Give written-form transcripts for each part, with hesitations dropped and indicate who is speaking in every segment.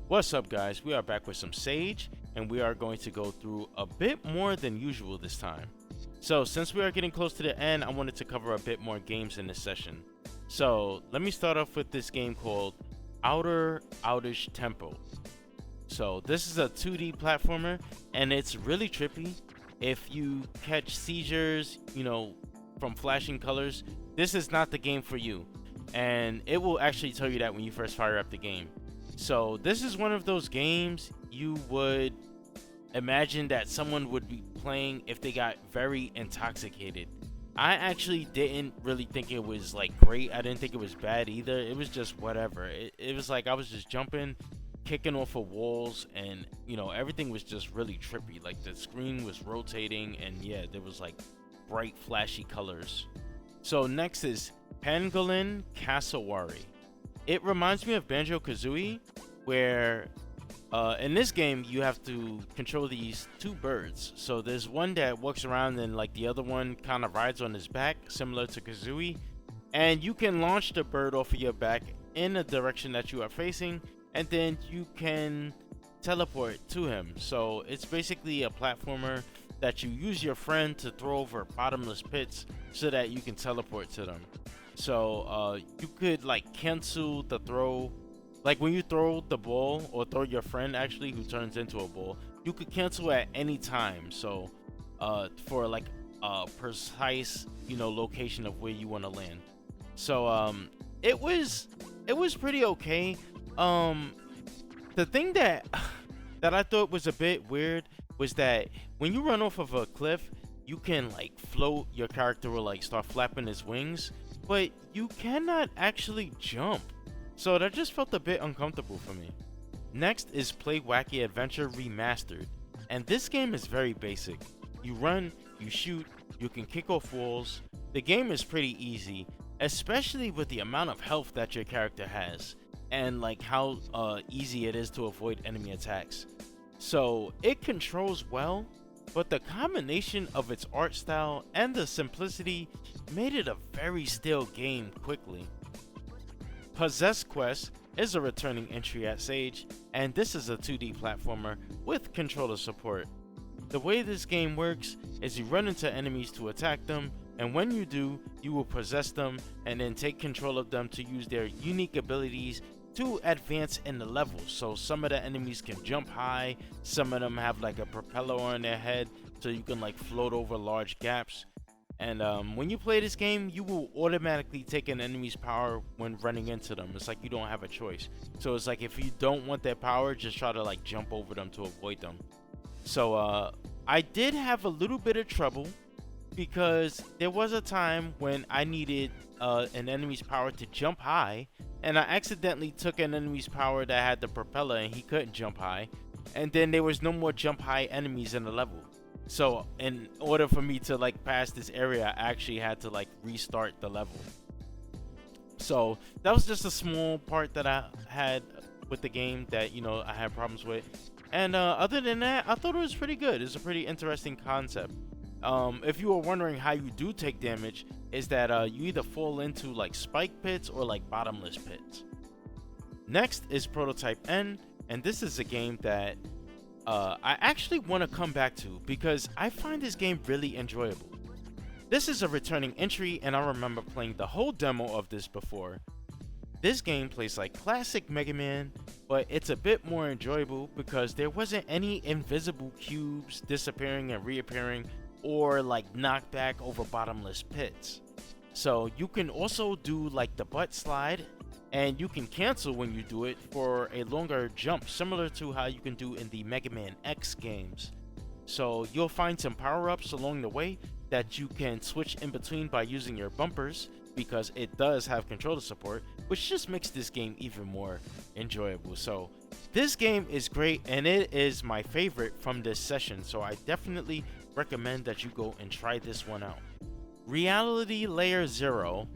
Speaker 1: What's up, guys? We are back with some Sage, and we are going to go through a bit more than usual this time. So, since we are getting close to the end, I wanted to cover a bit more games in this session. So, let me start off with this game called OUTAGE Tempo. So, this is a 2D platformer, and it's really trippy. If you catch seizures, from flashing colors, this is not the game for you. And it will actually tell you that when you first fire up the game. So this is one of those games you would imagine that someone would be playing if they got very intoxicated. I actually didn't really think it was like great. I didn't think it was bad either. It was just whatever. It was like I was just jumping, kicking off of walls, and everything was just really trippy. Like the screen was rotating, and yeah, there was like bright flashy colors. So next is Pangolin Cassowary. It reminds me of Banjo-Kazooie, where in this game you have to control these two birds. So there's one that walks around and like the other one kind of rides on his back, similar to Kazooie. And you can launch the bird off of your back in the direction that you are facing, and then you can teleport to him. So it's basically a platformer that you use your friend to throw over bottomless pits so that you can teleport to them. So you could like cancel the throw, like when you throw the ball or throw your friend actually who turns into a ball, you could cancel at any time. So for like a precise location of where you want to land. So it was pretty okay. The thing that I thought was a bit weird was that when you run off of a cliff, you can like float. Your character will like start flapping his wings, but you cannot actually jump. So that just felt a bit uncomfortable for me. Next is Play Wacky Adventure Remastered. And this game is very basic. You run, you shoot, you can kick off walls. The game is pretty easy, especially with the amount of health that your character has, and like how easy it is to avoid enemy attacks. So it controls well, but the combination of its art style and the simplicity made it a very still game quickly. Possess Quest is a returning entry at Sage, and this is a 2D platformer with controller support. The way this game works is you run into enemies to attack them, and when you do, you will possess them and then take control of them to use their unique abilities to advance in the level. So some of the enemies can jump high, some of them have like a propeller on their head so you can like float over large gaps. And when you play this game, you will automatically take an enemy's power when running into them. It's like you don't have a choice. So it's like if you don't want their power, just try to like jump over them to avoid them. So I did have a little bit of trouble because there was a time when I needed an enemy's power to jump high, and I accidentally took an enemy's power that had the propeller and he couldn't jump high, and then there was no more jump high enemies in the level. So in order for me to like pass this area, I actually had to like restart the level. So that was just a small part that I had with the game that I had problems with. And other than that, I thought it was pretty good. It's a pretty interesting concept. If you were wondering how you do take damage, is that you either fall into like spike pits or like bottomless pits. Next is Prototype N, and this is a game that I actually want to come back to because I find this game really enjoyable. This is a returning entry, and I remember playing the whole demo of this before. This game plays like classic Mega Man, but it's a bit more enjoyable because there wasn't any invisible cubes disappearing and reappearing, or like knockback over bottomless pits. So you can also do like the butt slide, and you can cancel when you do it for a longer jump, similar to how you can do in the Mega Man X games. So you'll find some power-ups along the way that you can switch in between by using your bumpers, because it does have controller support, which just makes this game even more enjoyable. So this game is great, and it is my favorite from this session, so I definitely recommend that you go and try this one out. Reality Layer Zero.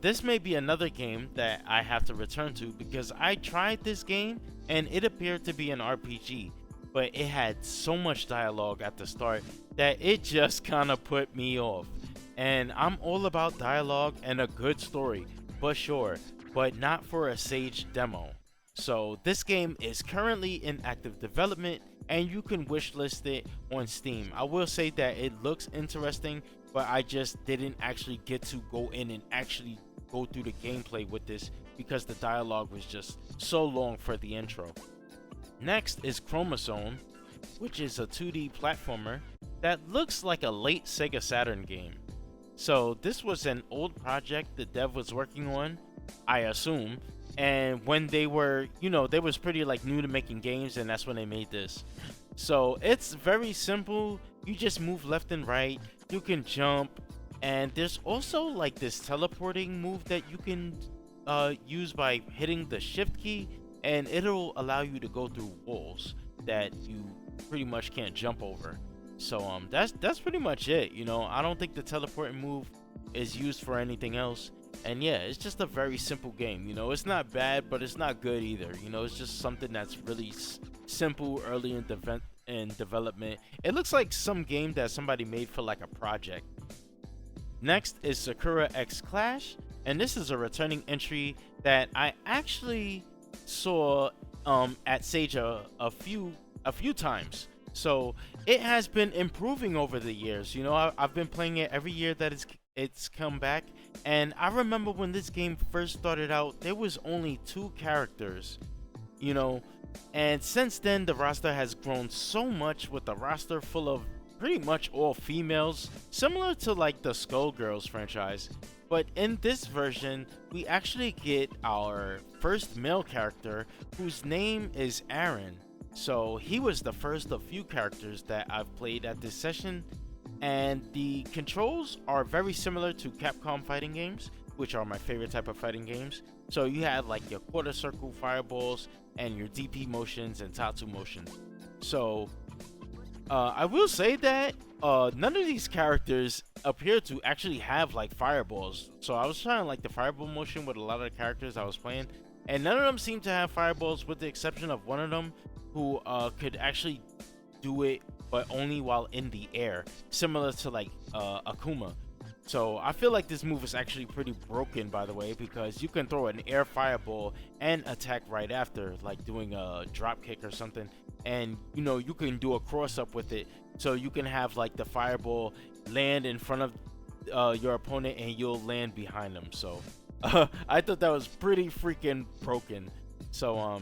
Speaker 1: This may be another game that I have to return to because I tried this game and it appeared to be an RPG, but it had so much dialogue at the start that it just kind of put me off. And I'm all about dialogue and a good story, but sure, but not for a Sage demo. So this game is currently in active development and you can wishlist it on Steam. I will say that it looks interesting, but I just didn't actually get to go in and actually go through the gameplay with this because the dialogue was just so long for the intro. Next is ChromaZone, which is a 2D platformer that looks like a late Sega Saturn game. So this was an old project the dev was working on, I assume, and when they were, they was pretty like new to making games, and that's when they made this. So it's very simple. You just move left and right, you can jump, and there's also like this teleporting move that you can use by hitting the shift key, and it'll allow you to go through walls that you pretty much can't jump over. So that's pretty much it. I don't think the teleporting move is used for anything else. And yeah, it's just a very simple game. It's not bad, but it's not good either. It's just something that's really simple early in development. It looks like some game that somebody made for like a project. Next is Sakura X Clash, and this is a returning entry that I actually saw at Sage a few times. So it has been improving over the years. I've been playing it every year that it's come back, and I remember when this game first started out, there was only 2 characters, and since then the roster has grown so much, with a roster full of pretty much all females, similar to like the Skullgirls franchise. But in this version, we actually get our first male character, whose name is Aaron. So he was the first of few characters that I've played at this session, and the controls are very similar to Capcom fighting games, which are my favorite type of fighting games. So you have like your quarter circle fireballs and your DP motions and Tatsu motions. So I will say that none of these characters appear to actually have like fireballs. So I was trying like the fireball motion with a lot of the characters I was playing, and none of them seem to have fireballs, with the exception of one of them who could actually do it, but only while in the air, similar to like Akuma. So I feel like this move is actually pretty broken, by the way, because you can throw an air fireball and attack right after, like doing a drop kick or something, and you can do a cross up with it, so you can have like the fireball land in front of your opponent and you'll land behind them. So I thought that was pretty freaking broken. So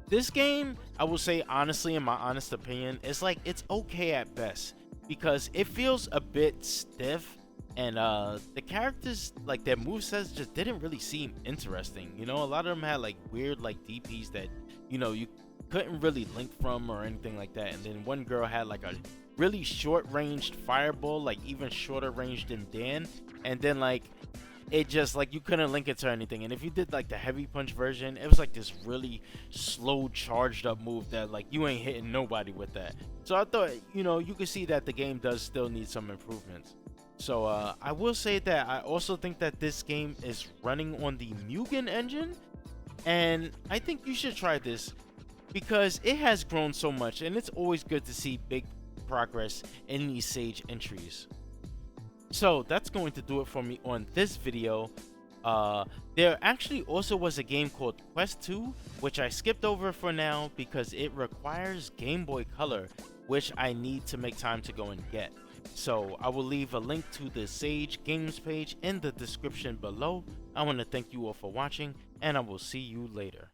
Speaker 1: this game, I will say honestly, in my honest opinion, it's okay at best, because it feels a bit stiff, and the characters, like their movesets, just didn't really seem interesting. A lot of them had like weird like DPs that you couldn't really link from or anything like that. And then one girl had like a really short ranged fireball, like even shorter range than Dan, and then like it just like you couldn't link it to anything. And if you did like the heavy punch version, it was like this really slow charged up move that like you ain't hitting nobody with that. So I thought you could see that the game does still need some improvements. So I will say that I also think that this game is running on the Mugen engine, and I think you should try this because it has grown so much, and it's always good to see big progress in these Sage entries. So that's going to do it for me on this video. There actually also was a game called Quest 2, which I skipped over for now because it requires Game Boy Color, which I need to make time to go and get. So I will leave a link to the Sage Games page in the description below. I want to thank you all for watching, and I will see you later.